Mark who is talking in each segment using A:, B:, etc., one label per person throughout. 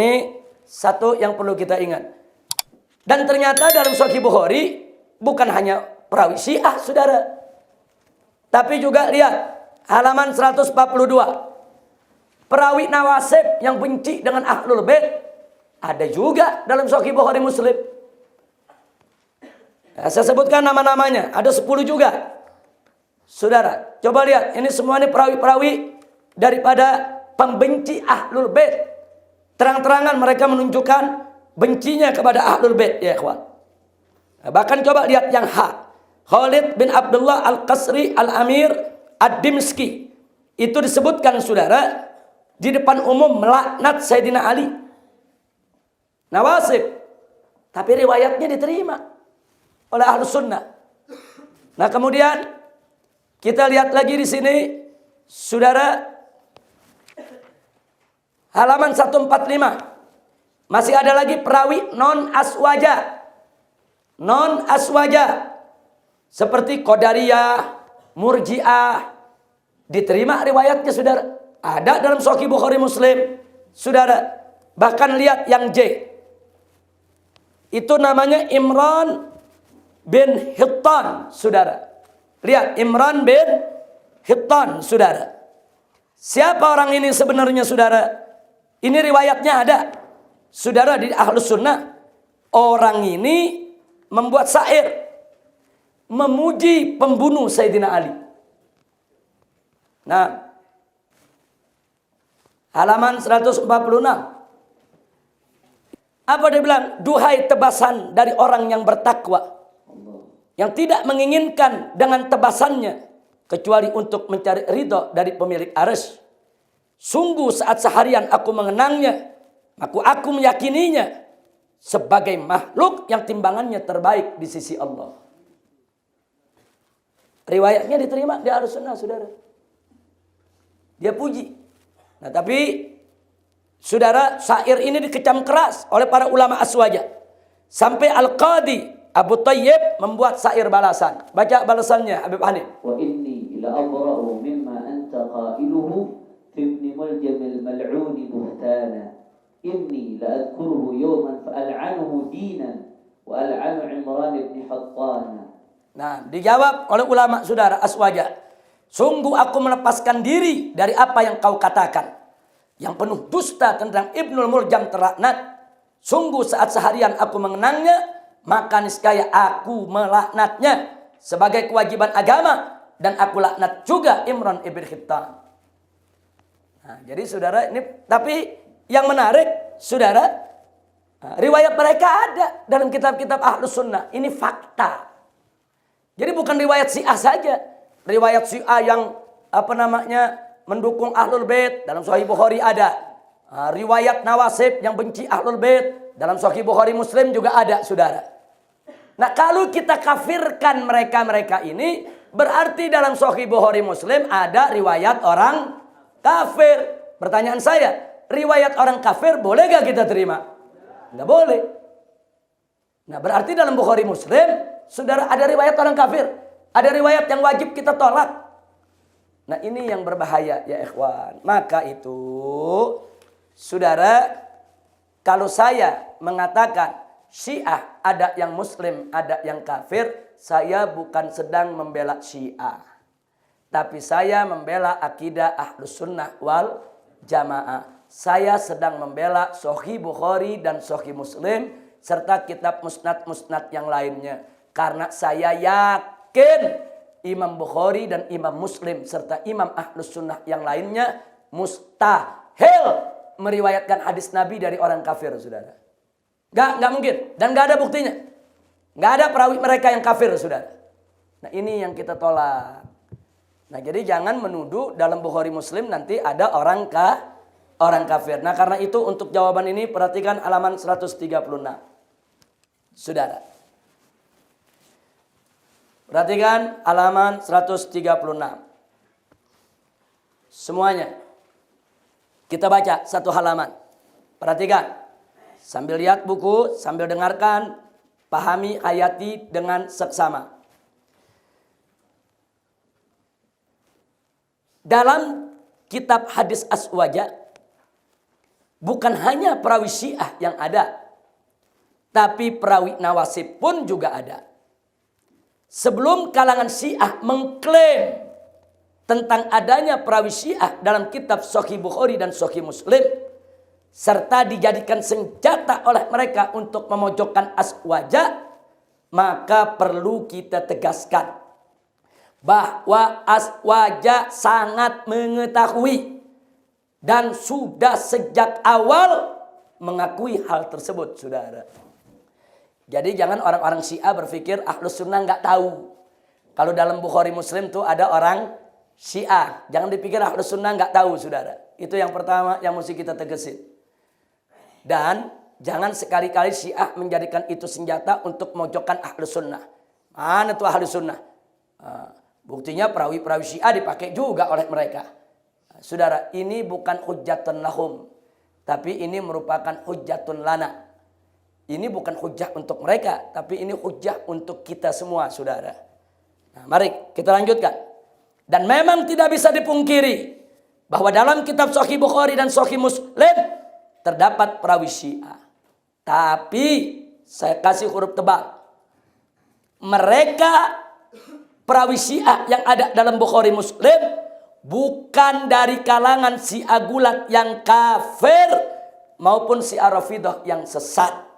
A: Ini satu yang perlu kita ingat. Dan ternyata dalam Sahih Bukhari bukan hanya perawi Syiah, saudara. Tapi juga lihat halaman 142. Perawi Nawasib yang benci dengan Ahlul Bait ada juga dalam Sahih Bukhari Muslim. Nah, saya sebutkan nama-namanya, ada 10 juga. Saudara, coba lihat, ini semua ini perawi-perawi daripada pembenci Ahlul Bait. Terang-terangan mereka menunjukkan bencinya kepada Ahlul Bait, ya ikhwan. Nah, bahkan coba lihat yang Khalid bin Abdullah Al-Qasri Al-Amir Ad-Dimski. Itu disebutkan, saudara, di depan umum melaknat Sayyidina Ali. Nawasib. Tapi riwayatnya diterima oleh Ahlus Sunnah. Nah, kemudian kita lihat lagi di sini, saudara, halaman 145. Masih ada lagi perawi non-aswaja. Non-aswaja. Seperti Qadariyah, Murji'ah. Diterima riwayatnya, saudara. Ada dalam Sahih Bukhari Muslim. Saudara, bahkan lihat yang J. Itu namanya Imran bin Hittan, saudara. Lihat, Imran bin Hittan, saudara. Siapa orang ini sebenarnya, saudara? Ini riwayatnya ada. Saudara, di Ahlus Sunnah, orang ini membuat syair memuji pembunuh Sayyidina Ali. Nah, halaman 146. Apa dia bilang? Duhai tebasan dari orang yang bertakwa, yang tidak menginginkan dengan tebasannya kecuali untuk mencari ridho dari pemilik arsy. Sungguh saat seharian aku mengenangnya, aku meyakininya sebagai makhluk yang timbangannya terbaik di sisi Allah. Riwayatnya diterima di Ahlus Sunnah, saudara. Dia puji. Nah, tapi saudara, syair ini dikecam keras oleh para ulama aswaja. Sampai Al-Qadi Abu Thayyib membuat syair balasan. Baca balasannya Habib Hanif.
B: Wa inni la abra'u mimma anta qailuhu fi ibn Muljam al-mal'un buhtana. Inni la adhkuruhu yawman fa al'anuhu dinan wa al'anu Imran ibn Hattana.
A: Nah, dijawab oleh ulama saudara aswaja. Sungguh aku melepaskan diri dari apa yang kau katakan, yang penuh dusta tentang Ibnul Muljam terlaknat. Sungguh saat seharian aku mengenangnya, maka niscaya aku melaknatnya sebagai kewajiban agama, dan aku laknat juga Imran ibn Hittan. Nah, jadi saudara, ini tapi yang menarik, saudara, riwayat mereka ada dalam kitab-kitab Ahlus Sunnah. Ini fakta. Jadi bukan riwayat Syiah saja. Riwayat Syiah yang mendukung Ahlul Bait dalam Sahih Bukhari ada. Riwayat Nawasib yang benci Ahlul Bait dalam Sahih Bukhari Muslim juga ada, saudara. Nah, kalau kita kafirkan mereka-mereka ini, berarti dalam Sahih Bukhari Muslim ada riwayat orang kafir. Pertanyaan saya, riwayat orang kafir boleh gak kita terima? Nggak boleh. Nah, berarti dalam Bukhari Muslim, saudara, ada riwayat orang kafir. Ada riwayat yang wajib kita tolak. Nah, ini yang berbahaya, ya ikhwan. Maka itu, saudara, kalau saya mengatakan Syiah ada yang Muslim, ada yang kafir, saya bukan sedang membela Syiah. Tapi saya membela akidah Ahlus Sunnah wal Jamaah. Saya sedang membela Sahih Bukhari dan Sahih Muslim serta kitab musnad-musnad yang lainnya. Karena saya yakin Imam Bukhari dan Imam Muslim serta Imam Ahlus Sunnah yang lainnya mustahil meriwayatkan hadis Nabi dari orang kafir, saudara. Nggak mungkin. Dan nggak ada buktinya. Nggak ada perawi mereka yang kafir, saudara. Nah, ini yang kita tolak. Nah, jadi jangan menuduh dalam Bukhari Muslim nanti ada orang kafir. Nah, karena itu untuk jawaban ini perhatikan halaman 136. Saudara. Perhatikan halaman 136. Semuanya. Kita baca satu halaman. Perhatikan. Sambil lihat buku, sambil dengarkan, pahami, hayati dengan seksama. Dalam kitab hadis aswaja, bukan hanya perawi Syiah yang ada, tapi perawi Nawasib pun juga ada. Sebelum kalangan Syiah mengklaim tentang adanya perawi Syiah dalam kitab Sahih Bukhari dan Sahih Muslim, serta dijadikan senjata oleh mereka untuk memojokkan Aswaja, maka perlu kita tegaskan bahwa Aswaja sangat mengetahui dan sudah sejak awal mengakui hal tersebut, saudara. Jadi jangan orang-orang Syiah berpikir Ahlus Sunnah nggak tahu. Kalau dalam Bukhari Muslim tuh ada orang Syiah, jangan dipikir Ahlus Sunnah nggak tahu, saudara. Itu yang pertama yang mesti kita tegesin. Dan jangan sekali-kali Syiah menjadikan itu senjata untuk memojokkan Ahlus Sunnah. Mana tuh Ahlus Sunnah? Buktinya perawi-perawi Syiah dipakai juga oleh mereka. Saudara, ini bukan hujjatun lahum, tapi ini merupakan hujjatun lana. Ini bukan hujjah untuk mereka, tapi ini hujjah untuk kita semua, saudara. Nah, mari kita lanjutkan. Dan memang tidak bisa dipungkiri bahwa dalam kitab Sahih Bukhari dan Sahih Muslim terdapat perawi Syiah. Tapi saya kasih huruf tebal. Mereka perawi Syiah yang ada dalam Bukhari Muslim bukan dari kalangan Syiah gulat yang kafir maupun Syiah Rafidah yang sesat.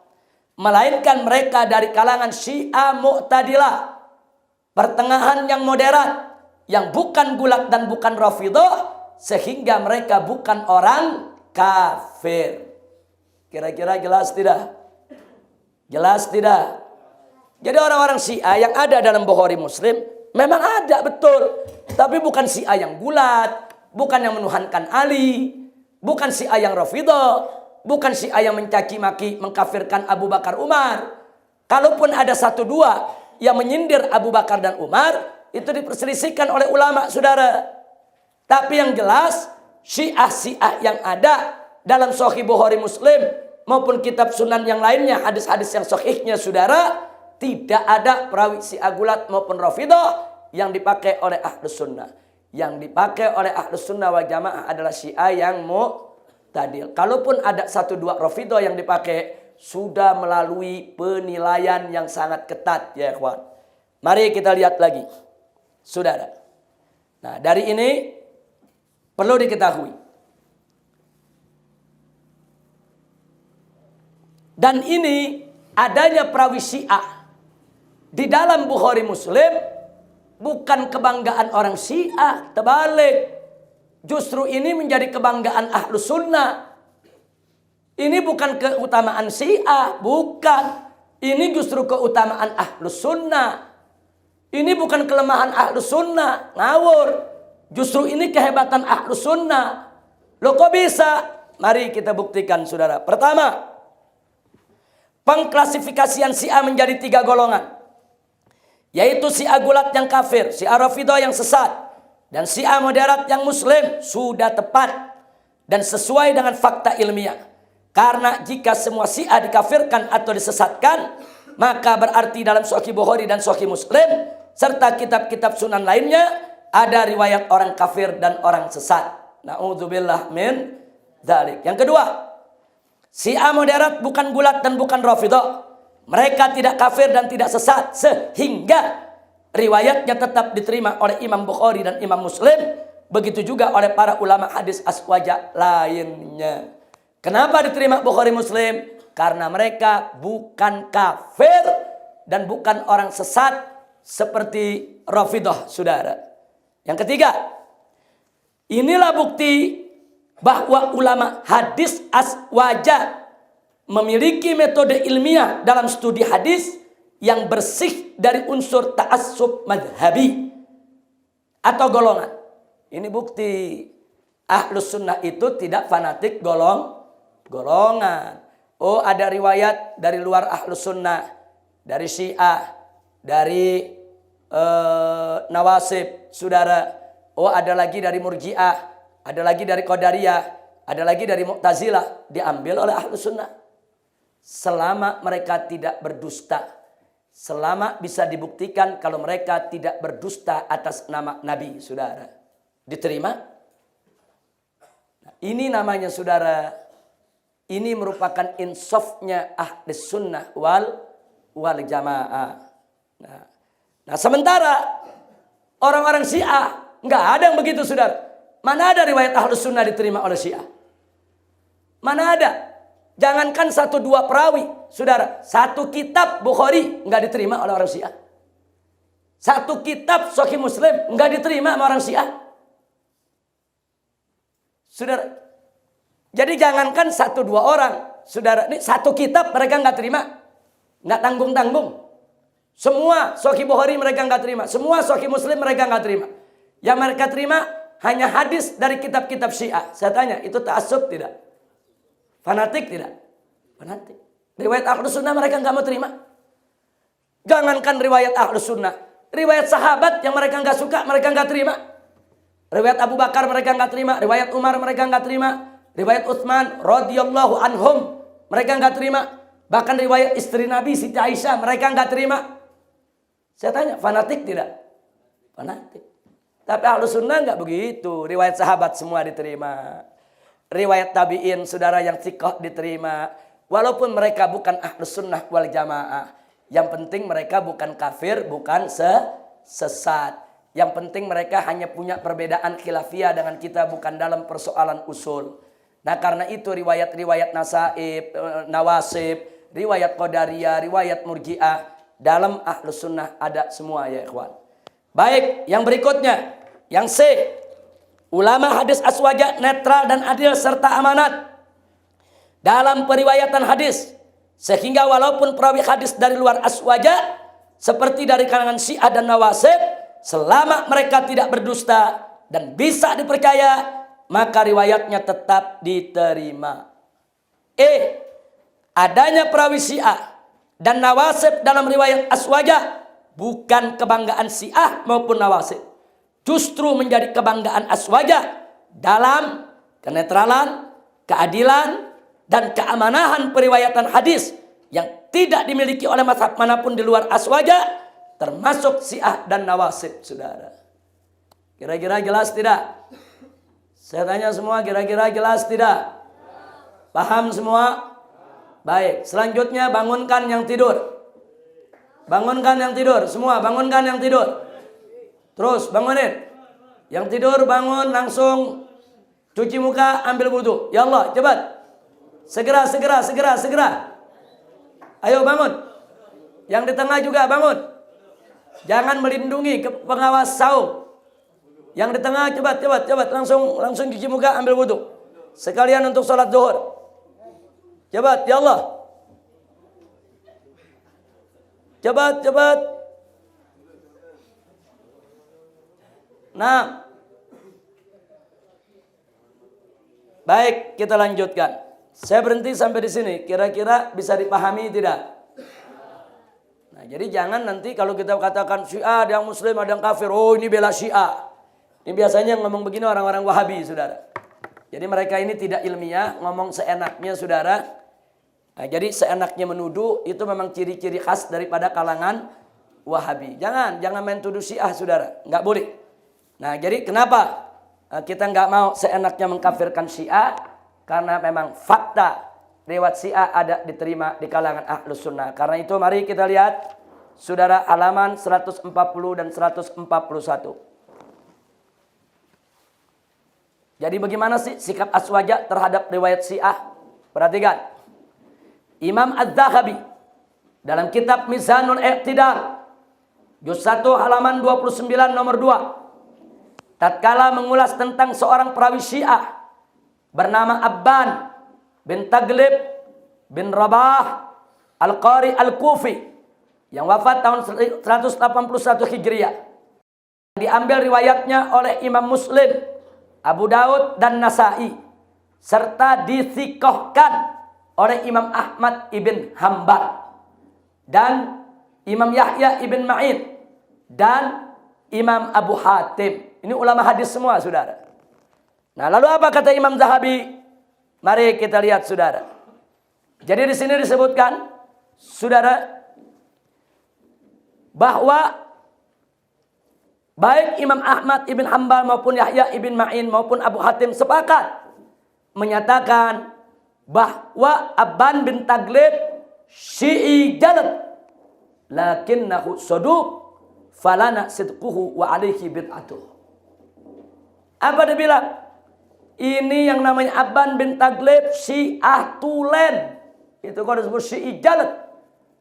A: Melainkan mereka dari kalangan Syiah Mu'tadilah, pertengahan yang moderat, yang bukan gulat dan bukan Rafidah, sehingga mereka bukan orang kafir. Kira-kira jelas tidak? Jelas tidak? Jadi orang-orang Syiah yang ada dalam Bukhari Muslim memang ada, betul. Tapi bukan Syiah yang gulat, bukan yang menuhankan Ali, bukan Syiah yang Rafidah, bukan Syiah yang mencaci maki, mengkafirkan Abu Bakar Umar. Kalaupun ada satu dua yang menyindir Abu Bakar dan Umar, itu diperselisihkan oleh ulama, saudara. Tapi yang jelas Syiah yang ada dalam Sahih Bukhari Muslim maupun kitab Sunan yang lainnya, hadis-hadis yang sahihnya, saudara, tidak ada perawi Syiah gulat maupun Rafidah yang dipakai oleh Ahlus Sunnah. Yang dipakai oleh Ahlus Sunnah wal Jamaah adalah Syiah yang Mu'tadil. Kalaupun ada satu dua Rafidah yang dipakai, sudah melalui penilaian yang sangat ketat, ya ikhwan. Mari kita lihat lagi, saudara. Nah, dari ini perlu diketahui. Dan ini adanya perawi Syiah di dalam Bukhari Muslim bukan kebanggaan orang Syiah, terbalik. Justru ini menjadi kebanggaan Ahlus Sunnah. Ini bukan keutamaan Syiah, bukan. Ini justru keutamaan Ahlus Sunnah. Ini bukan kelemahan Ahlus Sunnah, ngawur. Justru ini kehebatan Ahlus Sunnah. Loh kok bisa? Mari kita buktikan, saudara. Pertama, pengklasifikasian Syiah menjadi 3 golongan. Yaitu Syiah gulat yang kafir, Syiah Rafidah yang sesat, dan Syiah moderat yang muslim. Sudah tepat dan sesuai dengan fakta ilmiah. Karena jika semua Syiah dikafirkan atau disesatkan, maka berarti dalam Sahih Bukhari dan Sahih Muslim serta kitab-kitab sunan lainnya ada riwayat orang kafir dan orang sesat. Na'udzubillah min dzalik. Yang kedua, Syiah moderat bukan gulat dan bukan Rafidah. Mereka tidak kafir dan tidak sesat, sehingga riwayatnya tetap diterima oleh Imam Bukhari dan Imam Muslim. Begitu juga oleh para ulama hadis aswaja lainnya. Kenapa diterima Bukhari Muslim? Karena mereka bukan kafir dan bukan orang sesat seperti Rafidah, saudara. Yang ketiga, inilah bukti bahwa ulama hadis aswaja memiliki metode ilmiah dalam studi hadis yang bersih dari unsur ta'assub madhabi atau golongan. Ini bukti Ahlus Sunnah itu tidak fanatik golongan. Oh, ada riwayat dari luar Ahlus Sunnah, dari Syiah, dari Nawasib, saudara. Oh, ada lagi dari Murji'ah, ada lagi dari Qadariyah, ada lagi dari Mu'tazilah, diambil oleh Ahlus Sunnah. Selama mereka tidak berdusta, selama bisa dibuktikan kalau mereka tidak berdusta atas nama Nabi, saudara, diterima. Nah, ini namanya, saudara, Ini merupakan insafnya ahli sunnah wal jamaah. Nah, sementara orang-orang Syiah nggak ada yang begitu, saudara. Mana ada riwayat ahli sunnah diterima oleh Syiah? Mana ada? Jangankan 1-2 perawi, saudara. 1 kitab Bukhari nggak diterima oleh orang Syiah. 1 kitab Sahih Muslim nggak diterima sama orang Syiah. Saudara, jadi jangankan 1-2 orang, saudara, ini 1 kitab mereka nggak terima, nggak tanggung-tanggung. Semua Sahih Bukhari mereka nggak terima, semua Sahih Muslim mereka nggak terima. Yang mereka terima hanya hadis dari kitab-kitab Syiah. Saya tanya, itu ta'assub tidak? Fanatik tidak? Fanatik. Riwayat Ahlus Sunnah mereka nggak mau terima. Jangankan riwayat Ahlus Sunnah, riwayat sahabat yang mereka nggak suka mereka nggak terima. Riwayat Abu Bakar mereka nggak terima, riwayat Umar mereka nggak terima, riwayat Utsman radhiyallahu anhum mereka nggak terima, bahkan riwayat istri Nabi Siti Aisyah mereka nggak terima. Saya tanya, fanatik tidak? Fanatik. Tapi Ahlus Sunnah nggak begitu. Riwayat sahabat semua diterima, riwayat tabiin saudara yang thiqah diterima, walaupun mereka bukan Ahlus Sunnah wal Jamaah. Yang penting mereka bukan kafir, bukan sesat. Yang penting mereka hanya punya perbedaan khilafiyah dengan kita, bukan dalam persoalan usul. Nah, karena itu riwayat-riwayat nasaib, nawasib, riwayat qadariyah, riwayat murji'ah, dalam Ahlus Sunnah ada semua ya ikhwan. Baik, yang berikutnya, yang C, ulama hadis aswaja netral dan adil serta amanat dalam periwayatan hadis, sehingga walaupun perawi hadis dari luar aswaja seperti dari kalangan Syiah dan Nawasib, selama mereka tidak berdusta dan bisa dipercaya, maka riwayatnya tetap diterima. Adanya perawi Syiah dan Nawasib dalam riwayat aswaja bukan kebanggaan Syiah maupun Nawasib, justru menjadi kebanggaan aswaja dalam kenetralan, keadilan, dan keamanahan periwayatan hadis yang tidak dimiliki oleh mazhab manapun di luar aswaja, termasuk Syiah dan Nawasib, saudara. Kira-kira jelas tidak? Saya tanya semua, kira-kira jelas tidak? Paham semua? Baik, selanjutnya bangunkan yang tidur. Bangunkan yang tidur, semua bangunkan yang tidur. Terus bangunin. Yang tidur bangun, langsung cuci muka, ambil wudu. Ya Allah, cepat. Segera. Ayo bangun. Yang di tengah juga bangun. Jangan melindungi ke pengawas saum. Yang di tengah cepat. Langsung cuci muka, ambil wudu. Sekalian untuk sholat zuhur. Cepat, ya Allah. Cepat. Nah. Baik, kita lanjutkan. Saya berhenti sampai di sini. Kira-kira bisa dipahami tidak? Nah, jadi jangan nanti kalau kita katakan Syiah ada yang Muslim, ada yang kafir. Oh, ini bela Syiah. Ini biasanya ngomong begini orang-orang Wahabi, saudara. Jadi mereka ini tidak ilmiah, ngomong seenaknya, saudara. Nah, jadi seenaknya menuduh itu memang ciri-ciri khas daripada kalangan Wahabi. Jangan main tuduh Syiah, saudara. Nggak boleh. Nah, jadi kenapa kita nggak mau seenaknya mengkafirkan Syiah? Karena memang fakta riwayat Syiah ada diterima di kalangan Ahlus Sunnah. Karena itu mari kita lihat, saudara, halaman 140 dan 141. Jadi bagaimana sih sikap aswaja terhadap riwayat Syiah? Perhatikan. Imam Az-Zahabi dalam kitab Mizanul I'tidal juz 1 halaman 29 nomor 2, tatkala mengulas tentang seorang perawi Syiah bernama Abban bin Taglib bin Rabah Al-Qari Al-Kufi yang wafat tahun 181 Hijriah. Diambil riwayatnya oleh Imam Muslim, Abu Daud dan Nasai, serta dithikohkan oleh Imam Ahmad ibn Hanbal dan Imam Yahya ibn Ma'in dan Imam Abu Hatim. Ini ulama hadis semua, saudara. Nah, lalu apa kata Imam Zahabi? Mari kita lihat, saudara. Jadi di sini disebutkan, saudara, bahwa baik Imam Ahmad ibn Hanbal maupun Yahya ibn Ma'in maupun Abu Hatim sepakat menyatakan bahwa Abban bin Taglib Syi'i jalat lakinnahu saduq falana sidquhu wa alaihi bid'atuh. Apa dia bilang? Ini yang namanya Abban bin Taglib Syiah tulen. Itu kalau disebut Syi'i jalat.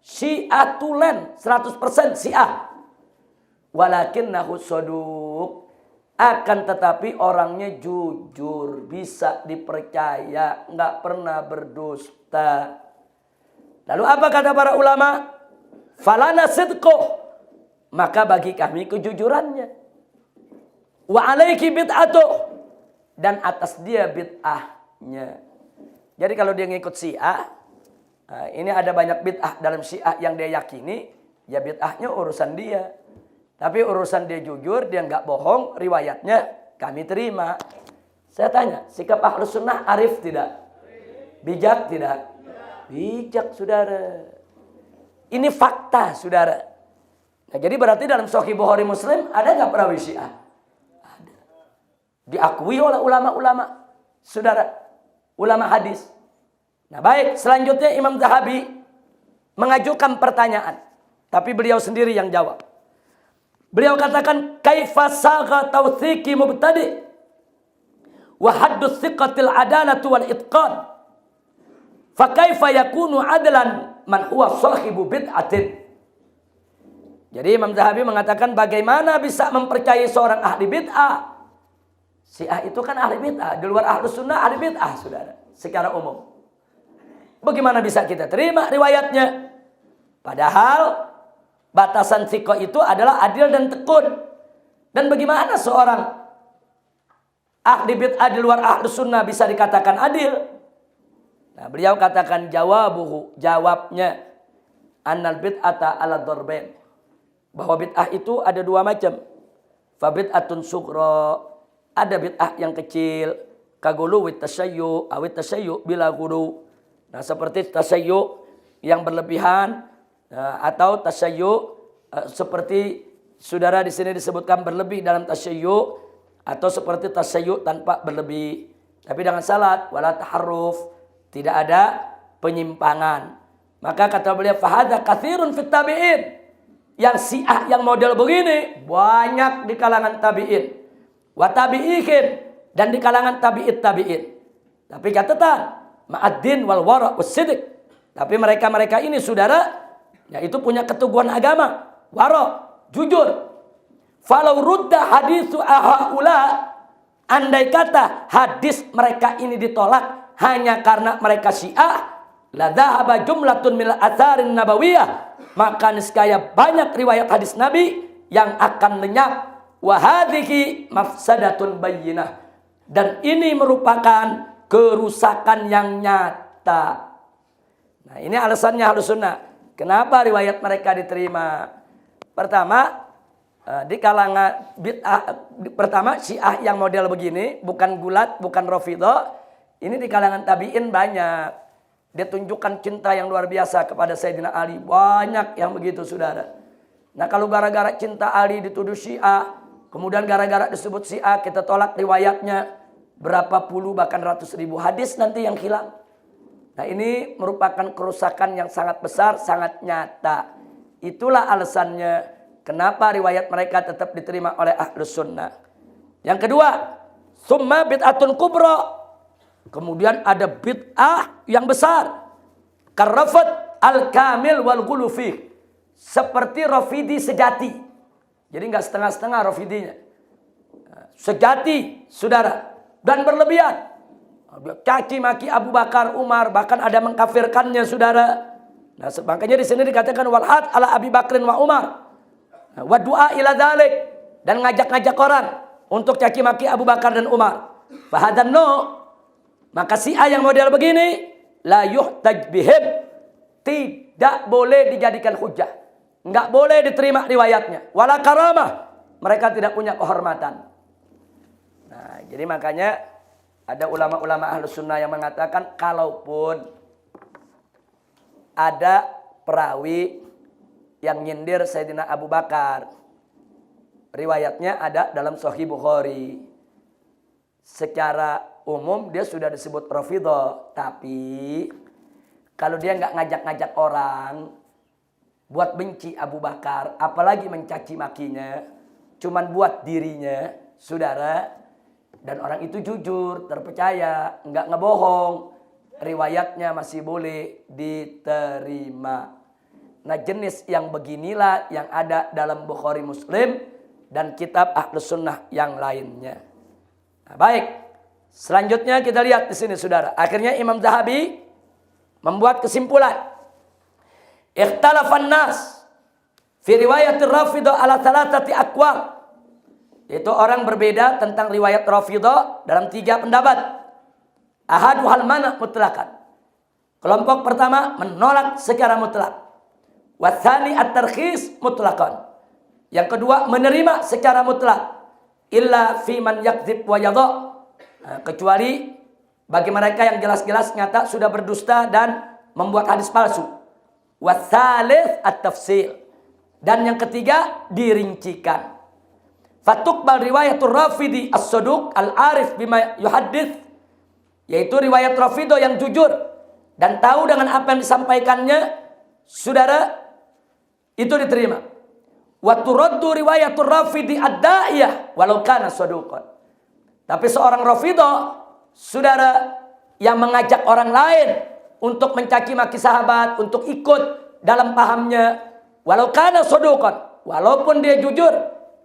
A: Syiah tulen 100% Syiah. Walakinnahu saduq. Akan tetapi orangnya jujur, bisa dipercaya, nggak pernah berdusta. Lalu apa kata para ulama? Falana sidquh. Maka bagi kami kejujurannya. Wa alaiki bid'atuh. Dan atas dia bid'ahnya. Jadi kalau dia ngikut Syiah, ini ada banyak bid'ah dalam Syiah yang dia yakini, ya bid'ahnya urusan dia. Tapi urusan dia jujur, dia nggak bohong, riwayatnya kami terima. Saya tanya, sikap Ahlus Sunnah arif tidak? Bijak tidak? Bijak, saudara. Ini fakta, saudara. Nah, jadi berarti dalam Sahih Bukhari Muslim ada nggak perawi Syiah? Ada. Diakui oleh ulama-ulama, saudara. Ulama hadis. Nah baik, selanjutnya Imam Zahabi mengajukan pertanyaan. Tapi beliau sendiri yang jawab. Beliau katakan, kaifa saga tawthiki mubtadi wa haddu thiqatil adalatu wal itqan. Fa kaifa yakunu adlan man huwa sahibu bid'atin. Jadi Imam Zahabi mengatakan bagaimana bisa mempercayai seorang ahli bid'ah. Syiah itu kan ahli bid'ah. Di luar Ahlus Sunnah ahli bid'ah, saudara. Secara umum. Bagaimana bisa kita terima riwayatnya? Padahal batasan thiqah itu adalah adil dan tekun. Dan bagaimana seorang ahli bid'ah di luar Ahlus Sunnah bisa dikatakan adil? Nah, beliau katakan jawabnya annal bid'ata ala darbain. Bahwa bid'ah itu ada dua macam. Fa bid'atun sughra, ada bid'ah yang kecil, kagulu wit tasayyu, awit tasayyu bila gulu. Nah, seperti tasayyu yang berlebihan atau tasayyu seperti saudara di sini disebutkan berlebih dalam tasayyu atau seperti tasayyu tanpa berlebih. Tapi dengan salat wala taharruf, tidak ada penyimpangan. Maka kata beliau fahadza katsirun fit tabi'in. Yang Syiah yang model begini banyak di kalangan tabi'in. Wa tabi'ihin, dan di kalangan tabi'in. Tapi catatan ma'ad-din wal wara' was-sidq. Tapi mereka-mereka ini saudara yaitu punya keteguhan agama, wara', jujur. Falau rudda haditsu ahaula, andai kata hadis mereka ini ditolak hanya karena mereka Syiah, la dhahaba jumlatun min al-atharin nabawiyah, maka niscaya banyak riwayat hadis Nabi yang akan lenyap. Wa hadhihi mafsadatun bayyinah, dan ini merupakan kerusakan yang nyata. Nah, ini alasannya Ahlus Sunnah. Kenapa riwayat mereka diterima? Pertama, di kalangan bid'ah, pertama Syiah yang model begini, bukan gulat, bukan Rafidhah. Ini di kalangan tabi'in banyak. Dia tunjukkan cinta yang luar biasa kepada Sayyidina Ali. Banyak yang begitu, saudara. Nah, kalau gara-gara cinta Ali dituduh Syiah, kemudian gara-gara disebut Syiah, kita tolak riwayatnya, berapa puluh bahkan ratus ribu hadis nanti yang hilang. Nah, ini merupakan kerusakan yang sangat besar, sangat nyata. Itulah alasannya kenapa riwayat mereka tetap diterima oleh Ahlus Sunnah. Yang kedua, summa bid'atun kubra. Kemudian ada bid'ah yang besar. Karrafat al-kamil wal ghulufi. Seperti Rafidi sejati. Jadi enggak setengah-setengah Rafidinya. Sejati, saudara. Dan berlebihan. Caci maki Abu Bakar, Umar, bahkan ada mengkafirkannya, saudara. Nah, makanya di sini dikatakan walhat ala Abi Bakrin wa Umar. Wa du'a ila dzalik, dan ngajak-ngajak orang untuk caci maki Abu Bakar dan Umar. Fahadan no. Maka Syiah yang model begini la yuhtaj bihim, tidak boleh dijadikan hujah. Enggak boleh diterima riwayatnya. Wala karamah, mereka tidak punya kehormatan. Nah, jadi makanya ada ulama-ulama Ahlus Sunnah yang mengatakan kalaupun ada perawi yang nyindir Sayyidina Abu Bakar, riwayatnya ada dalam Sahih Bukhari. secara umum dia sudah disebut Rafidhah. Tapi kalau dia nggak ngajak-ngajak orang buat benci Abu Bakar, apalagi mencaci makinya, cuman buat dirinya, saudara, dan orang itu jujur, terpercaya, nggak ngebohong, riwayatnya masih boleh diterima. Nah, jenis yang beginilah yang ada dalam Bukhari Muslim dan kitab Ahlus Sunnah yang lainnya. Nah, baik, selanjutnya kita lihat di sini, saudara. Akhirnya Imam Zahabi membuat kesimpulan. Ikhtalafan nas fi riwayatir Rafidhah ala thalathati aqwal. Itu orang berbeda tentang riwayat Rafidhah dalam 3 pendapat. Ahaduhal mana mutlaqan. Kelompok pertama menolak secara mutlak. Wathani at-tarkhis mutlaqan. Yang kedua menerima secara mutlak. Illa fi man yakdzib wa yadha. Kecuali bagi mereka yang jelas-jelas nyata sudah berdusta dan membuat hadis palsu. Watsalits at-tafsil. Dan yang ketiga dirincikan. Fatuqbal riwayatur Rafidi as-saduq al-arif bima yuhaddits, yaitu riwayat Rafidhah yang jujur dan tahu dengan apa yang disampaikannya, saudara, itu diterima. Wa turaddu riwayatur Rafidi ad-da'iyah walau kana saduqan. Tapi seorang Rafidhah, saudara, yang mengajak orang lain untuk mencaci maki sahabat, untuk ikut dalam pahamnya, walau kana saduqan, walaupun dia jujur,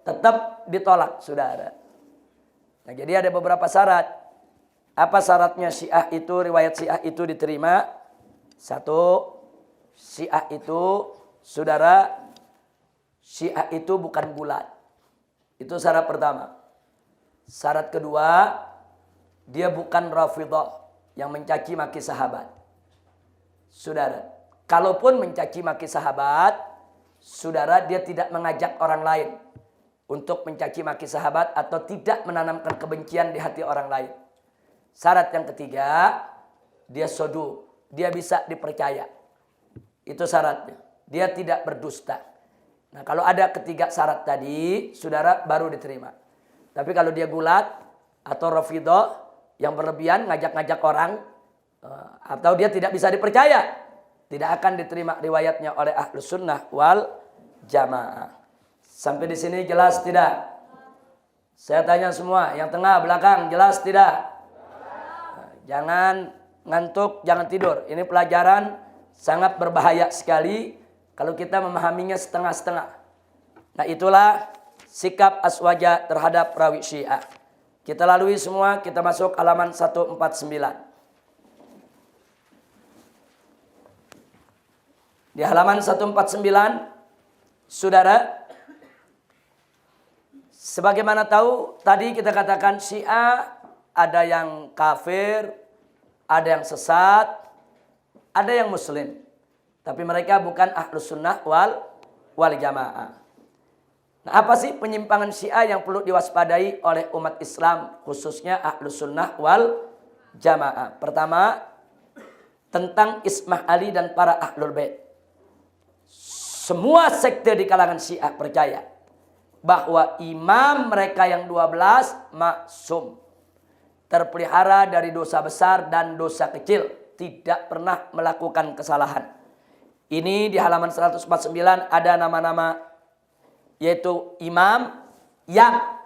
A: tetap ditolak, saudara. Nah, jadi ada beberapa syarat. Apa syaratnya Syiah itu, riwayat Syiah itu diterima? 1, Syiah itu, saudara, Syiah itu bukan bulat. Itu syarat pertama. Syarat kedua, dia bukan Rafidhah yang mencaci maki sahabat. Saudara, kalaupun mencaci maki sahabat, saudara, dia tidak mengajak orang lain untuk mencaci maki sahabat atau tidak menanamkan kebencian di hati orang lain. Syarat yang ketiga, dia sodu, dia bisa dipercaya. Itu syaratnya. Dia tidak berdusta. Nah, kalau ada ketiga syarat tadi, saudara, baru diterima. Tapi kalau dia gulat atau Rafidhah yang berlebihan, ngajak-ngajak orang, atau dia tidak bisa dipercaya, tidak akan diterima riwayatnya oleh Ahlus Sunnah wal Jamaah. Sampai di sini jelas tidak? Saya tanya semua, yang tengah, belakang, jelas tidak? Jangan ngantuk, jangan tidur. Ini pelajaran sangat berbahaya sekali kalau kita memahaminya setengah-setengah. Nah, itulah sikap Aswaja terhadap rawi Syiah. Kita lalui semua, kita masuk halaman 149. Di halaman 149, saudara, sebagaimana tahu tadi kita katakan Syiah ada yang kafir, ada yang sesat, ada yang muslim. Tapi mereka bukan Ahlus Sunnah wal Jamaah. Nah, apa sih penyimpangan Syiah yang perlu diwaspadai oleh umat Islam, khususnya Ahlus Sunnah wal Jamaah? Pertama, tentang Ismah Ali dan para Ahlul Bait. Semua sekte di kalangan Syiah percaya bahwa imam mereka yang 12 maksum, terpelihara dari dosa besar dan dosa kecil, tidak pernah melakukan kesalahan. Ini di halaman 149 ada nama-nama, yaitu imam yang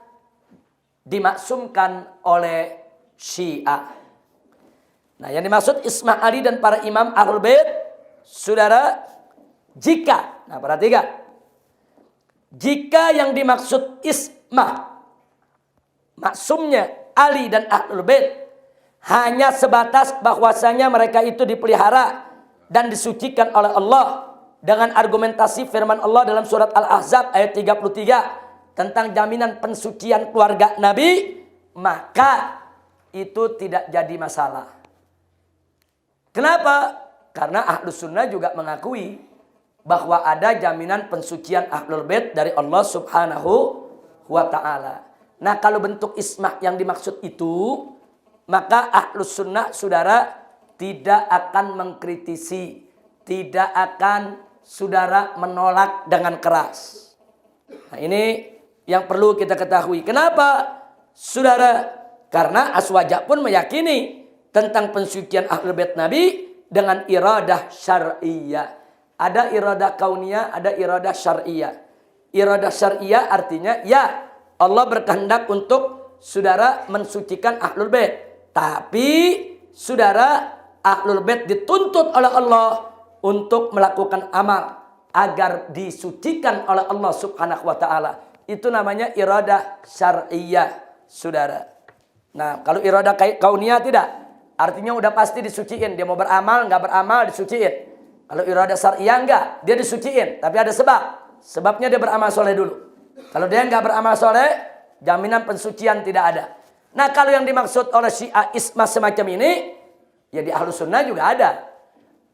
A: dimaksumkan oleh Syiah. Nah, yang dimaksud Ismah Ali dan para imam Ahlul Bait, saudara, jika, nah perhatikan, jika yang dimaksud Ismah, maksumnya Ali dan Ahlul Bait, hanya sebatas bahwasanya mereka itu dipelihara dan disucikan oleh Allah dengan argumentasi firman Allah dalam surat Al-Ahzab ayat 33 tentang jaminan pensucian keluarga Nabi, maka itu tidak jadi masalah. Kenapa? Karena Ahlus Sunnah juga mengakui bahwa ada jaminan pensucian Ahlul Bait dari Allah Subhanahu wa Ta'ala. Nah, kalau bentuk ismah yang dimaksud itu, maka Ahlus Sunnah, saudara, tidak akan mengkritisi, tidak akan, saudara, menolak dengan keras. Nah, ini yang perlu kita ketahui. Kenapa, saudara? Karena Aswaja pun meyakini tentang pensucian Ahlul Bait Nabi dengan iradah syar'iyah. Ada iradah kauniyah, ada iradah syar'iyah. Iradah syar'iyah artinya ya Allah berkehendak untuk saudara mensucikan Ahlul Bait. Tapi saudara Ahlul Bait dituntut oleh Allah untuk melakukan amal agar disucikan oleh Allah Subhanahu wa taala. Itu namanya iradah syar'iyah, saudara. Nah, kalau iradah kauniyah tidak. Artinya udah pasti disuciin. Dia mau beramal, nggak beramal, disuciin. Kalau iradah syar'iyah enggak, dia disuciin. Tapi ada sebab. Sebabnya dia beramal soleh dulu. Kalau dia nggak beramal soleh, jaminan pensucian tidak ada. Nah, kalau yang dimaksud oleh Syiah isma semacam ini, ya di Ahlus Sunnah juga ada.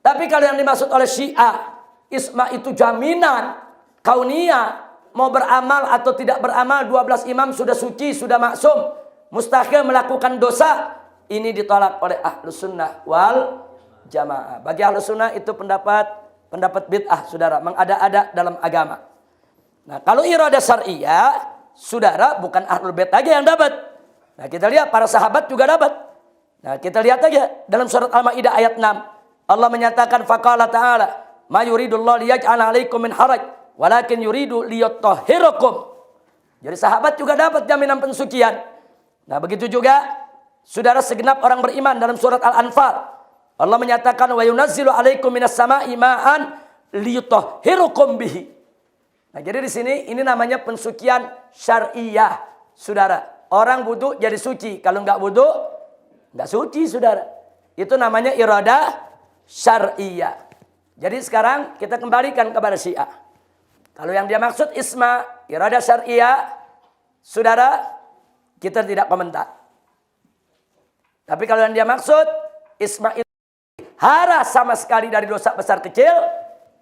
A: Tapi kalau yang dimaksud oleh Syiah, isma itu jaminan kauniyah. Mau beramal atau tidak beramal, 12 imam sudah suci, sudah maksum. Mustahil melakukan dosa. Ini ditolak oleh Ahlus Sunnah wal Jamaah. Bagi Ahlus Sunnah itu pendapat bid'ah, saudara. Mengada-ada dalam agama. Nah, kalau iradah syar'iyah, saudara, bukan Ahlul Bait aja yang dapat. Nah, kita lihat para sahabat juga dapat. Nah, kita lihat aja dalam surat Al-Maidah ayat 6. Allah menyatakan faqala ta'ala, "Ma yuridullahu liyaj'ala 'alaikum min haraj, walakin yuridu liyutahhirakum." Jadi sahabat juga dapat jaminan pensucian. Nah, begitu juga saudara segenap orang beriman dalam surat Al-Anfal. Allah menyatakan wa yunazzilu 'alaikum minas sama'i ma'an liyutahhirukum bihi. Nah, jadi di sini ini namanya pensucian syar'iyah, saudara. Orang wudu jadi suci, kalau enggak wudu enggak suci, saudara. Itu namanya iradah syar'iyah. Jadi sekarang kita kembalikan kepada Syiah. Kalau yang dia maksud isma, iradah syar'iyah, saudara, kita tidak komentar. Tapi kalau yang dia maksud isma itu hara sama sekali dari dosa besar kecil,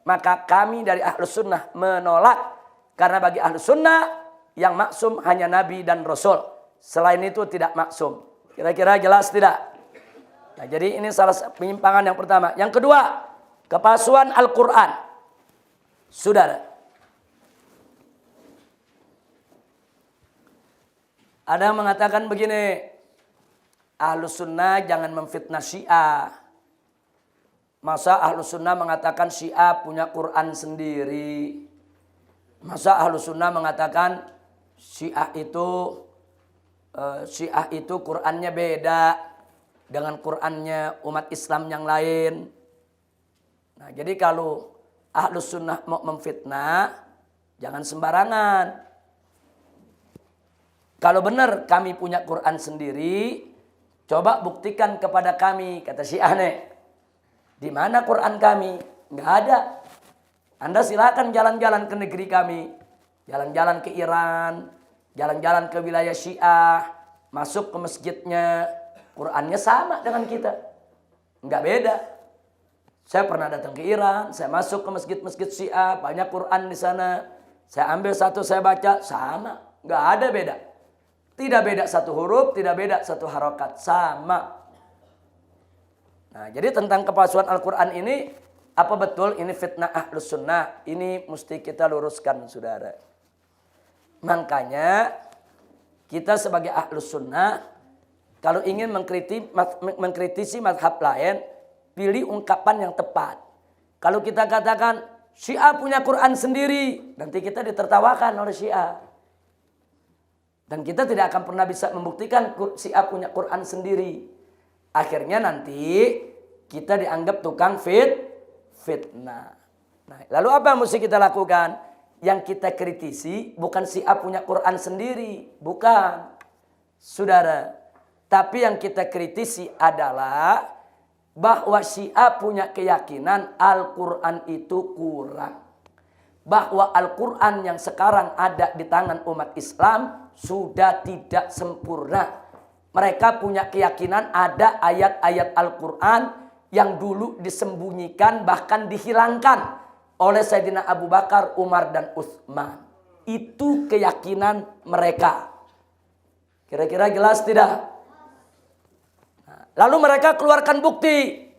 A: maka kami dari Ahlus Sunnah menolak. Karena bagi Ahlus Sunnah yang maksum hanya Nabi dan Rasul. Selain itu tidak maksum. Kira-kira jelas tidak? Nah, jadi ini salah satu penyimpangan yang pertama. Yang kedua, kepalsuan Al-Quran. Saudara, ada yang mengatakan begini, Ahlus Sunnah jangan memfitnah Syiah. Masa Ahlus Sunnah mengatakan Syiah punya Quran sendiri? Masa Ahlus Sunnah mengatakan Syiah itu Qurannya beda dengan Qurannya umat Islam yang lain? Nah, jadi kalau Ahlus Sunnah mau memfitnah, jangan sembarangan. Kalau benar kami punya Quran sendiri, coba buktikan kepada kami, kata Syiah nih. Di mana Quran kami? Nggak ada. Anda silakan jalan-jalan ke negeri kami. Jalan-jalan ke Iran. Jalan-jalan ke wilayah Syiah. Masuk ke masjidnya. Qurannya sama dengan kita. Nggak beda. Saya pernah datang ke Iran. Saya masuk ke masjid-masjid Syiah. Banyak Quran di sana. Saya ambil satu, saya baca. Sama. Nggak ada beda. Tidak beda satu huruf. Tidak beda satu harokat. Sama. Nah, jadi tentang kepalsuan Al-Quran ini, apa betul ini fitnah Ahlus Sunnah? Ini mesti kita luruskan, saudara. Makanya, kita sebagai Ahlus Sunnah, kalau ingin mengkritisi mazhab lain, pilih ungkapan yang tepat. Kalau kita katakan, Syiah punya Quran sendiri, nanti kita ditertawakan oleh Syiah. Dan kita tidak akan pernah bisa membuktikan Syiah punya Quran sendiri. Akhirnya nanti kita dianggap tukang fitnah. Nah, lalu apa yang mesti kita lakukan? Yang kita kritisi bukan Syiah punya Quran sendiri. Bukan. Saudara. Tapi yang kita kritisi adalah bahwa Syiah punya keyakinan Al-Quran itu kurang. Bahwa Al-Quran yang sekarang ada di tangan umat Islam sudah tidak sempurna. Mereka punya keyakinan ada ayat-ayat Al-Quran yang dulu disembunyikan bahkan dihilangkan oleh Sayyidina Abu Bakar, Umar, dan Utsman. Itu keyakinan mereka. Kira-kira jelas tidak? Nah, lalu mereka keluarkan bukti.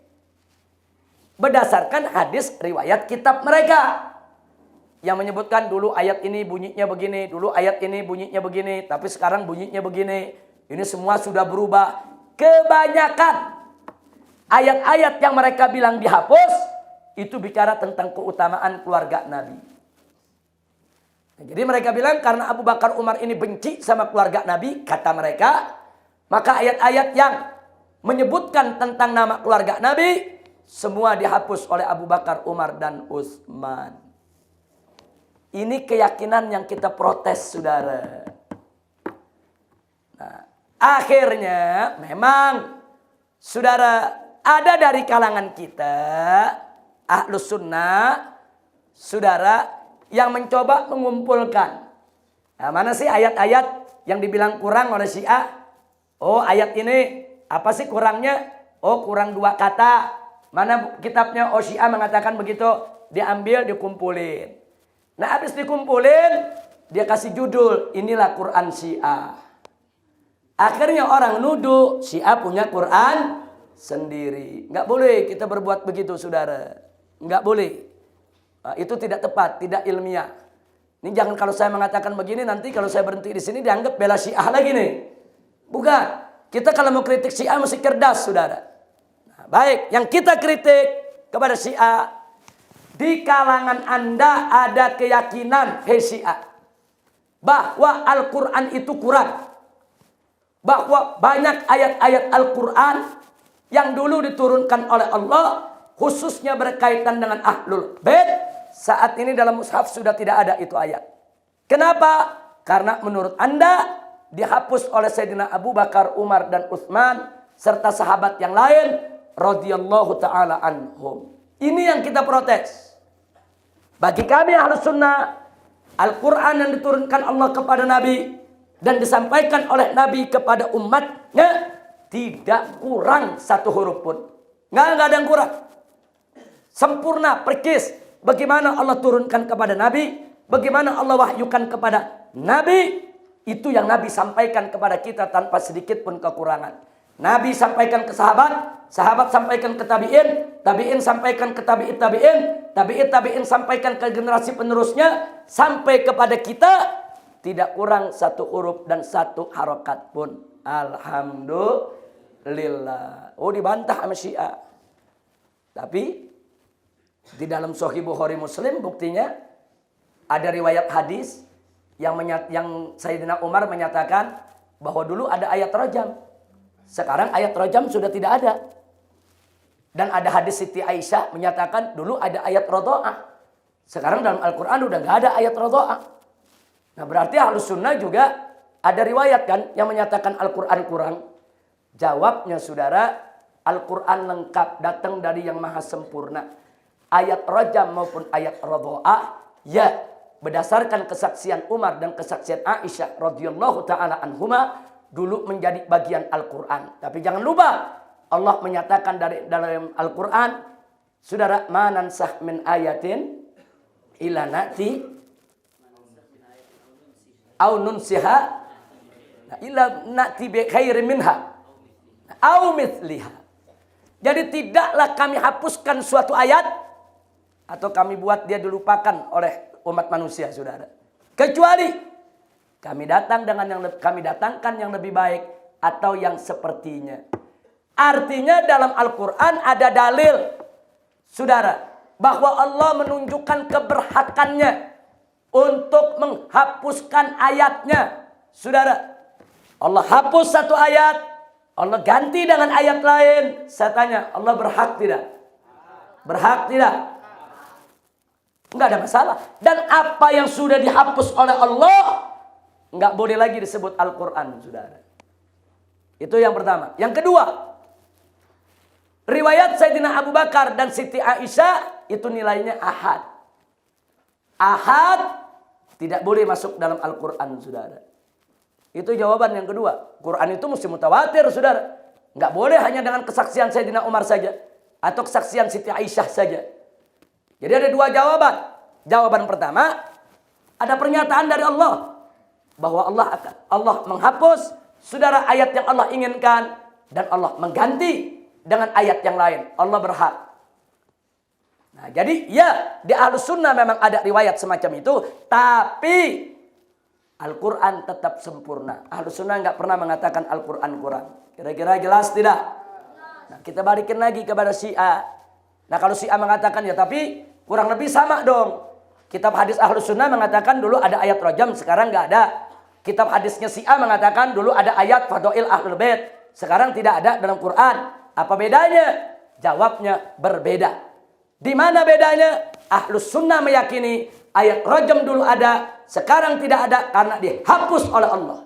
A: Berdasarkan hadis riwayat kitab mereka. Yang menyebutkan dulu ayat ini bunyinya begini, dulu ayat ini bunyinya begini, tapi sekarang bunyinya begini. Ini semua sudah berubah. Kebanyakan ayat-ayat yang mereka bilang dihapus, itu bicara tentang keutamaan keluarga Nabi. Nah, jadi mereka bilang karena Abu Bakar Umar ini benci sama keluarga Nabi, kata mereka, maka ayat-ayat yang menyebutkan tentang nama keluarga Nabi, semua dihapus oleh Abu Bakar, Umar, dan Utsman. Ini keyakinan yang kita protes, saudara. Nah, akhirnya memang, saudara, ada dari kalangan kita, Ahlus Sunnah, saudara, yang mencoba mengumpulkan. Nah, mana sih ayat-ayat yang dibilang kurang oleh Syiah? Oh, ayat ini apa sih kurangnya? Oh, kurang 2 kata. Mana kitabnya? Oh, Syiah mengatakan begitu. Diambil, dikumpulin. Nah, habis dikumpulin, dia kasih judul, inilah Quran Syiah. Akhirnya orang nuduh Syiah punya Quran sendiri. Nggak boleh kita berbuat begitu, saudara. Nggak boleh. Itu tidak tepat, tidak ilmiah. Ini jangan kalau saya mengatakan begini, nanti kalau saya berhenti di sini dianggap bela Syiah lagi nih. Bukan. Kita kalau mau kritik Syiah mesti cerdas, saudara. Nah, baik, yang kita kritik kepada Syiah, di kalangan Anda ada keyakinan, hei Syiah, bahwa Al-Quran itu kurang. Bahwa banyak ayat-ayat Al-Quran yang dulu diturunkan oleh Allah, khususnya berkaitan dengan Ahlul Bait, saat ini dalam mushaf sudah tidak ada itu ayat. Kenapa? Karena menurut Anda dihapus oleh Sayyidina Abu Bakar, Umar, dan Utsman serta sahabat yang lain radhiyallahu taala anhum. Ini yang kita protes. Bagi kami Ahlus Sunnah, Al-Quran yang diturunkan Allah kepada Nabi dan disampaikan oleh Nabi kepada umatnya tidak kurang 1 huruf pun. Nggak ada yang kurang. Sempurna, persis. Bagaimana Allah turunkan kepada Nabi, bagaimana Allah wahyukan kepada Nabi, itu yang Nabi sampaikan kepada kita tanpa sedikit pun kekurangan. Nabi sampaikan ke sahabat, sahabat sampaikan ke tabi'in, tabi'in sampaikan ke tabi'in tabi'in, tabi'in tabi'in sampaikan ke generasi penerusnya, sampai kepada kita, tidak kurang 1 huruf dan 1 harokat pun. Alhamdulillah. Oh, dibantah sama Syiah. Tapi di dalam Sahih Bukhari Muslim buktinya ada riwayat hadis yang Sayyidina Umar menyatakan bahwa dulu ada ayat rajam. Sekarang ayat rajam sudah tidak ada. Dan ada hadis Siti Aisyah menyatakan dulu ada ayat radha'ah. Sekarang dalam Al-Quran udah nggak ada ayat radha'ah. Nah, berarti Ahlus Sunnah juga ada riwayat kan yang menyatakan Al-Quran kurang. Jawabnya, saudara, Al-Quran lengkap, datang dari yang maha sempurna. Ayat rajam maupun ayat radha'ah, ya, berdasarkan kesaksian Umar dan kesaksian Aisyah radhiyallahu taala anhuma, dulu menjadi bagian Al-Quran. Tapi jangan lupa Allah menyatakan dalam Al-Quran, saudara, manansah min ayatin ila na'ti au nunsiha ila na'ti bi khairin minha au mithliha. Jadi tidaklah kami hapuskan suatu ayat atau kami buat dia dilupakan oleh umat manusia, saudara, kecuali kami datangkan yang lebih baik atau yang sepertinya. Artinya dalam Al-Quran ada dalil, saudara, bahwa Allah menunjukkan keberhakannya untuk menghapuskan ayatnya. Saudara, Allah hapus 1 ayat, Allah ganti dengan ayat lain. Saya tanya, Allah berhak tidak? Berhak tidak? Enggak ada masalah. Dan apa yang sudah dihapus oleh Allah enggak boleh lagi disebut Al-Quran, saudara. Itu yang pertama. Yang kedua, riwayat Sayyidina Abu Bakar dan Siti Aisyah itu nilainya ahad. Ahad tidak boleh masuk dalam Al-Quran, saudara. Itu jawaban yang kedua. Quran itu mesti mutawatir, saudara. Enggak boleh hanya dengan kesaksian Sayyidina Umar saja atau kesaksian Siti Aisyah saja. Jadi ada 2 jawaban. Jawaban pertama, ada pernyataan dari Allah bahwa Allah menghapus, saudara, ayat yang Allah inginkan dan Allah mengganti dengan ayat yang lain. Allah berhak. Nah, jadi ya di Ahlus Sunnah memang ada riwayat semacam itu, tapi Al-Quran tetap sempurna. Ahlus sunnah nggak pernah mengatakan Al-Quran kurang. Kira-kira jelas tidak? Nah, kita balikin lagi kepada Syiah. Nah, kalau Syiah mengatakan ya tapi kurang lebih sama dong. Kitab hadis Ahlus sunnah mengatakan dulu ada ayat rajam, sekarang nggak ada. Kitab hadisnya Syiah mengatakan dulu ada ayat Fadail Ahlul Bait, sekarang tidak ada dalam Quran. Apa bedanya? Jawabnya berbeda. Di mana bedanya? Ahlus sunnah meyakini ayat rajam dulu ada, sekarang tidak ada karena dihapus oleh Allah.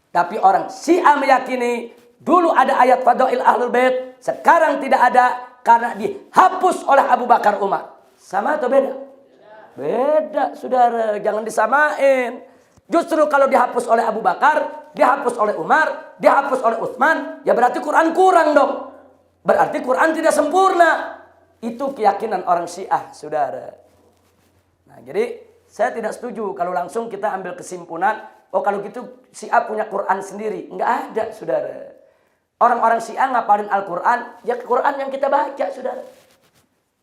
A: Tapi orang Syiah meyakini dulu ada ayat Fadail Ahlul Bait, sekarang tidak ada karena dihapus oleh Abu Bakar Umar. Sama atau beda? Beda, saudara. Jangan disamain. Justru kalau dihapus oleh Abu Bakar, dihapus oleh Umar, dihapus oleh Utsman, ya berarti Quran kurang dong. Berarti Quran tidak sempurna. Itu keyakinan orang Syiah, saudara. Nah, jadi saya tidak setuju kalau langsung kita ambil kesimpulan, oh kalau gitu Syiah punya Quran sendiri. Enggak ada, saudara. Orang-orang Syiah ngapalin Al-Quran, ya Quran yang kita baca, saudara.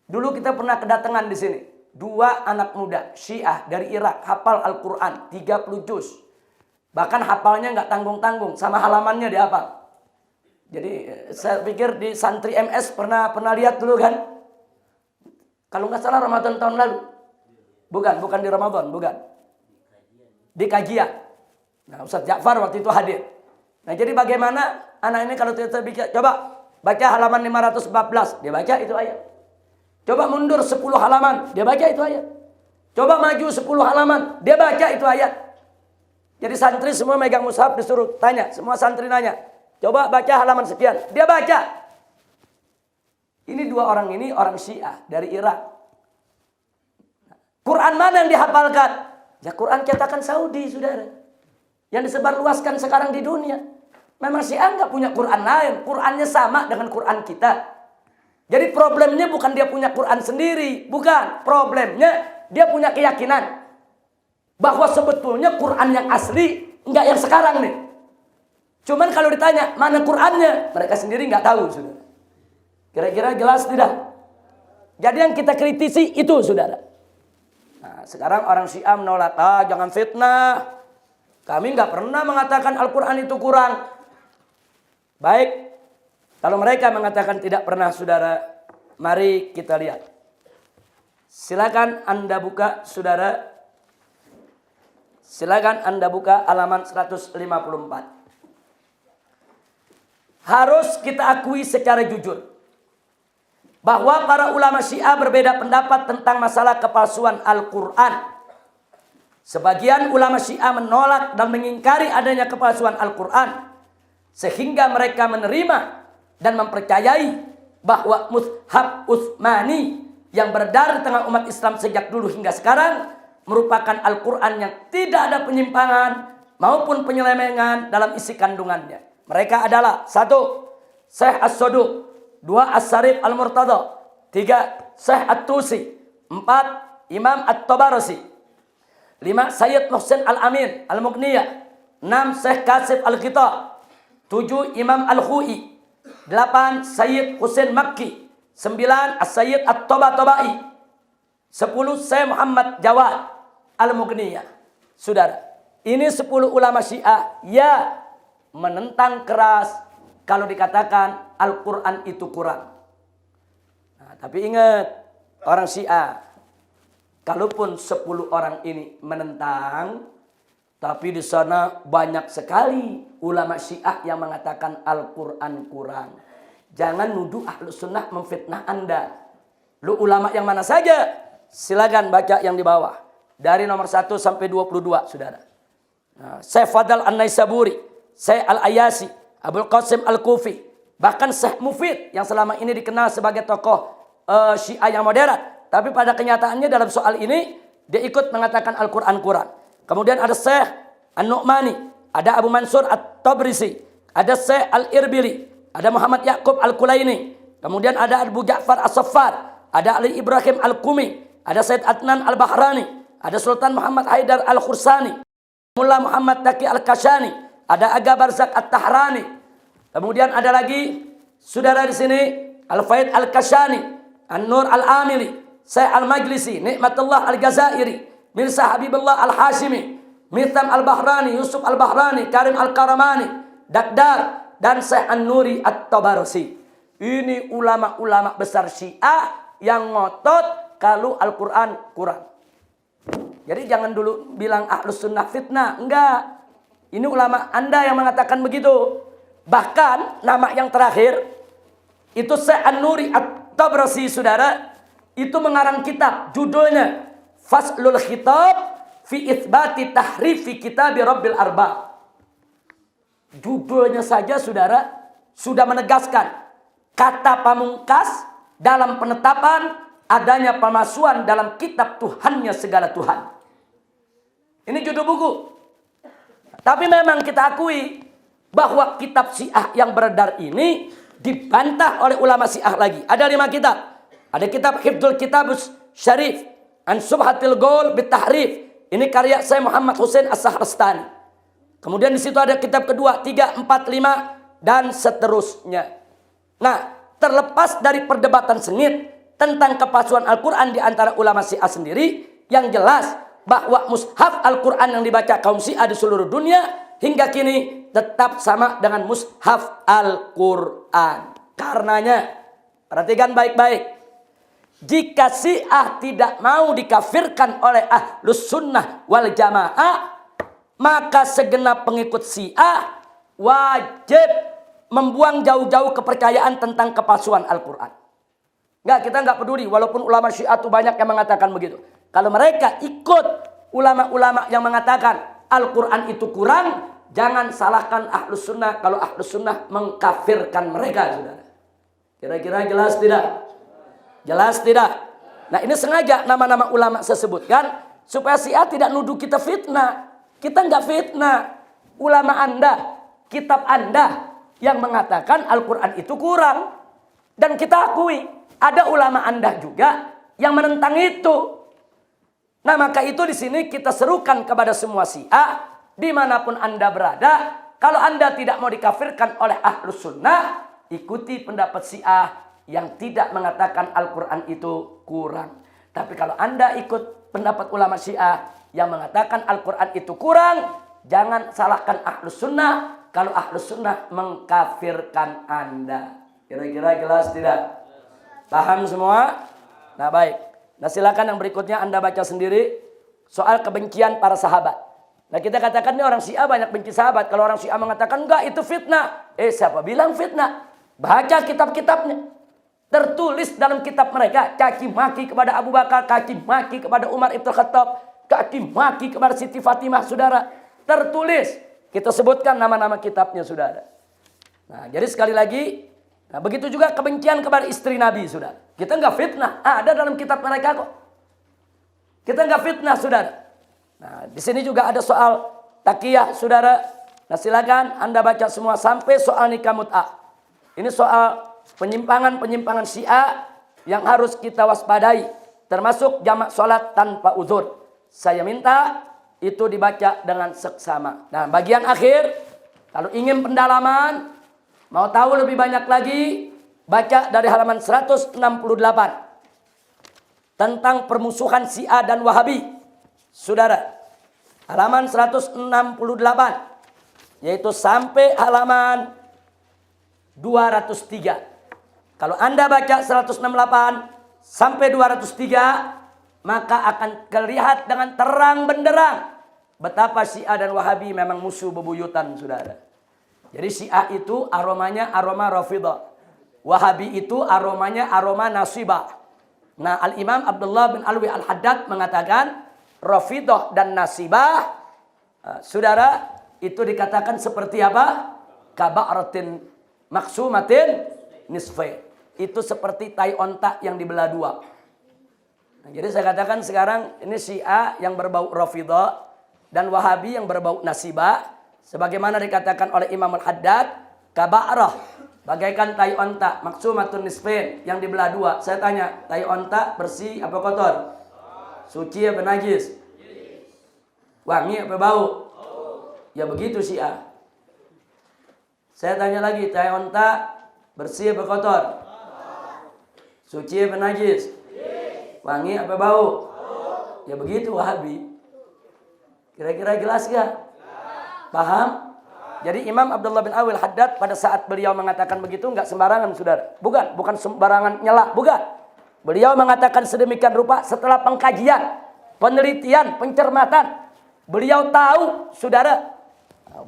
A: Dulu kita pernah kedatangan di sini. 2 anak muda Syiah dari Irak hafal Al-Quran 30 juz. Bahkan hafalnya nggak tanggung-tanggung, sama halamannya dihafal. Jadi saya pikir di santri MS pernah lihat dulu kan? Kalau nggak salah Ramadan tahun lalu. Bukan di Ramadan, bukan. Di kajian. Nah, Ustaz Ja'far waktu itu hadir. Nah, jadi bagaimana anak ini kalau kita bikin, coba baca halaman 514, dia baca itu ayat. Coba mundur 10 halaman, dia baca itu ayat. Coba maju 10 halaman, dia baca itu ayat. Jadi santri semua megang mushaf disuruh tanya, semua santri nanya. Coba baca halaman sekian, dia baca. Ini 2 orang ini orang Syiah dari Irak. Quran mana yang dihafalkan? Ya Quran cetakan Saudi, saudara. Yang disebarluaskan sekarang di dunia. Memang Syiah nggak punya Quran lain. Qurannya sama dengan Quran kita. Jadi problemnya bukan dia punya Quran sendiri. Bukan. Problemnya dia punya keyakinan. Bahwa sebetulnya Quran yang asli nggak yang sekarang nih. Cuman kalau ditanya mana Qurannya, mereka sendiri nggak tahu, saudara. Kira-kira jelas tidak? Jadi yang kita kritisi itu, saudara. Nah, sekarang orang Syiah menolak, jangan fitnah. Kami nggak pernah mengatakan Al-Quran itu kurang. Baik. Kalau mereka mengatakan tidak pernah, saudara, mari kita lihat. Silakan Anda buka, saudara. Silakan Anda buka halaman 154. Harus kita akui secara jujur bahwa para ulama Syiah berbeda pendapat tentang masalah kepalsuan Al-Quran. Sebagian ulama Syiah menolak dan mengingkari adanya kepalsuan Al-Quran, sehingga mereka menerima dan mempercayai bahwa Mushaf Utsmani yang beredar di tengah umat Islam sejak dulu hingga sekarang merupakan Al-Quran yang tidak ada penyimpangan maupun penyelewengan dalam isi kandungannya. Mereka adalah 1. Syekh As-Saduq, 2. As-Sarif Al-Murtada, 3. Syekh At-Tusi, 4. Imam At-Tabarasi, 5. Sayyid Muhsin Al-Amin Al-Muqniyah, 6. Syekh Kasif Al-Ghita, 7. Imam Al-Khu'i, 8. Sayyid Husain Makki, 9. As-Sayyid At-Tabatabai, 10. Syekh Muhammad Jawad Al-Muqniyah. Saudara, ini 10 ulama Syiah ya menentang keras kalau dikatakan Al-Quran itu kurang. Nah, tapi ingat, orang Syiah, kalaupun 10 orang ini menentang, tapi di sana banyak sekali ulama Syiah yang mengatakan Al-Quran kurang. Jangan nuduh Ahlus Sunnah memfitnah Anda. Lu ulama yang mana saja? Silakan baca yang di bawah. Dari nomor 1 sampai 22, saudara. Nah, Syekh Fadal An-Naisaburi, Syekh Al-Ayasi, Abul Qasim Al-Kufi, bahkan Syekh Mufid yang selama ini dikenal sebagai tokoh Syiah yang moderat. Tapi pada kenyataannya dalam soal ini, dia ikut mengatakan Al-Quran kurang. Kemudian ada Syekh An-Nu'mani, ada Abu Mansur At-Tabrisi, ada Syekh Al-Irbili, ada Muhammad Ya'qub Al-Kulaini, kemudian ada Abu Ja'far As-Saffar, ada Ali Ibrahim Al-Qumi, ada Said Adnan Al-Bahrani, ada Sultan Muhammad Haidar Al-Khursani, Mullah Muhammad Taqi Al-Kashani, ada Aga Barzak At-Tahrani. Kemudian ada lagi saudara di sini Al-Faid Al-Kashani, An-Nur Al-Amili, Syekh Al-Majlisi, Nikmatullah Al-Jazairi, Mirza Habibullah Al-Hashimi, Mitham Al-Bahrani, Yusuf Al-Bahrani, Karim Al-Karamani, Dakdar, dan Syekh An-Nuri At-Tabarsi. Ini ulama-ulama besar Syiah yang ngotot kalau Al-Quran kurang. Jadi jangan dulu bilang Ahlus Sunnah fitnah. Enggak. Ini ulama Anda yang mengatakan begitu. Bahkan nama yang terakhir itu Syekh An-Nuri At-Tabarsi, saudara. Itu mengarang kitab. Judulnya Faslul Khitab fi Itsbati Tahrifi Kitabi Rabbil Arbab. Judulnya saja, saudara, sudah menegaskan kata pamungkas dalam penetapan adanya pemalsuan dalam kitab Tuhannya segala Tuhan. Ini judul buku. Tapi memang kita akui bahwa kitab Syiah yang beredar ini dibantah oleh ulama Syiah lagi. Ada 5 kitab. Ada kitab Hifdzul Kitabus Syarif, An Subhatil Gol Bitahrif. Ini karya saya Muhammad Hussein As-Sahrastani. Kemudian di situ ada kitab kedua, 3, 4, 5 dan seterusnya. Nah, terlepas dari perdebatan sengit tentang kepalsuan Al-Quran di antara ulama Syiah sendiri, yang jelas bahwa mushaf Al-Quran yang dibaca kaum Syiah di seluruh dunia hingga kini tetap sama dengan mushaf Al-Quran. Karenanya, perhatikan baik-baik. Jika Syiah tidak mau dikafirkan oleh Ahlus Sunnah wal Jamaah, maka segenap pengikut Syiah wajib membuang jauh-jauh kepercayaan tentang kepalsuan Al-Quran. Kita nggak peduli, walaupun ulama Syiah itu banyak yang mengatakan begitu. Kalau mereka ikut ulama-ulama yang mengatakan Al-Quran itu kurang, jangan salahkan Ahlus Sunnah kalau Ahlus Sunnah mengkafirkan mereka, saudara. Kira-kira jelas tidak? Jelas tidak? Nah, ini sengaja nama-nama ulama saya sebutkan supaya Syiah tidak nuduh kita fitnah. Kita nggak fitnah. Ulama Anda, kitab Anda yang mengatakan Al-Quran itu kurang. Dan kita akui, ada ulama Anda juga yang menentang itu. Nah, maka itu di sini kita serukan kepada semua Syiah, dimanapun Anda berada, kalau Anda tidak mau dikafirkan oleh Ahlus Sunnah, ikuti pendapat Syiah yang tidak mengatakan Al-Quran itu kurang. Tapi kalau Anda ikut pendapat ulama Syiah yang mengatakan Al-Quran itu kurang, jangan salahkan Ahlus Sunnah kalau Ahlus Sunnah mengkafirkan Anda. Kira-kira jelas tidak? Paham semua? Nah, baik. Nah, silakan yang berikutnya Anda baca sendiri soal kebencian para sahabat. Nah, kita katakan ini orang Syiah banyak benci sahabat. Kalau orang Syiah mengatakan enggak, itu fitnah. Siapa bilang fitnah? Baca kitab-kitabnya. Tertulis dalam kitab mereka caci maki kepada Abu Bakar, caci maki kepada Umar Ibn Khattab, caci maki kepada Siti Fatimah, saudara. Tertulis. Kita sebutkan nama-nama kitabnya, saudara. Nah, jadi sekali lagi, nah begitu juga kebencian kepada istri Nabi, saudara. Kita nggak fitnah, ada dalam kitab mereka kok. Kita nggak fitnah, saudara. Nah, di sini juga ada soal takiyah, saudara. Nah, silakan Anda baca semua sampai soal nikah mut'ah. Ini soal penyimpangan-penyimpangan Syiah yang harus kita waspadai, termasuk jamak sholat tanpa uzur. Saya minta itu dibaca dengan seksama. Nah, bagian akhir, kalau ingin pendalaman, mau tahu lebih banyak lagi, baca dari halaman 168 tentang permusuhan Syiah dan Wahabi. Saudara, halaman 168, yaitu sampai halaman 203. Kalau Anda baca 168 sampai 203, maka akan terlihat dengan terang benderang betapa Syiah dan Wahabi memang musuh bebuyutan, saudara. Jadi Syiah itu aromanya aroma Rafidhah. Wahabi itu aromanya aroma Nasibah. Nah, Al-Imam Abdullah bin Alwi Al-Haddad mengatakan Rafidhah dan Nasibah, saudara, itu dikatakan seperti apa? Kaba'ratin maksumatin nisfain. Itu seperti tai onta yang dibelah dua. Nah, jadi saya katakan sekarang ini Syiah yang berbau Rafidhah dan Wahabi yang berbau Nasibah. Sebagaimana dikatakan oleh Imam Al-Haddad, kaba'rah, bagaikan tai onta, maksumatun nisfain, yang dibelah dua. Saya tanya, tai onta bersih apa kotor? Suci apa najis? Wangi apa bau? Ya begitu Syiah. Saya tanya lagi, tai onta bersih apa kotor? Suci apa najis? Wangi apa bau? Ya begitu Wahabi. Kira-kira jelas gak? Paham? Jadi Imam Abdullah bin Awil Haddad pada saat beliau mengatakan begitu enggak sembarangan, saudara. Bukan sembarangan nyela, bukan. Beliau mengatakan sedemikian rupa setelah pengkajian, penelitian, pencermatan. Beliau tahu, saudara.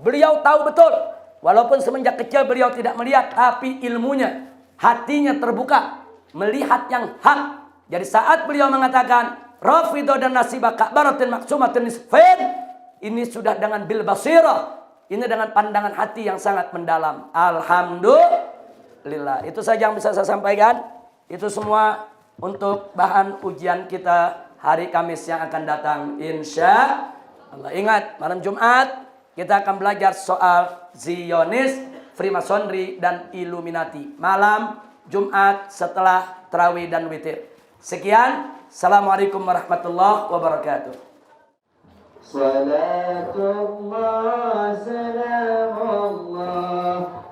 A: Beliau tahu betul. Walaupun semenjak kecil beliau tidak melihat, tapi ilmunya, hatinya terbuka. Melihat yang hak. Jadi saat beliau mengatakan, Rafidah dan nasibah ka'baratin maksumatin nisfain. Ini sudah dengan bil basirah. Ini dengan pandangan hati yang sangat mendalam. Alhamdulillah. Itu saja yang bisa saya sampaikan. Itu semua untuk bahan ujian kita hari Kamis yang akan datang. Insya Allah. Ingat, malam Jumat kita akan belajar soal Zionis, Freemasonry, dan Illuminati. Malam Jumat setelah Tarawih dan Witir. Sekian. Assalamualaikum warahmatullahi wabarakatuh.
B: Salatullah, salamullah.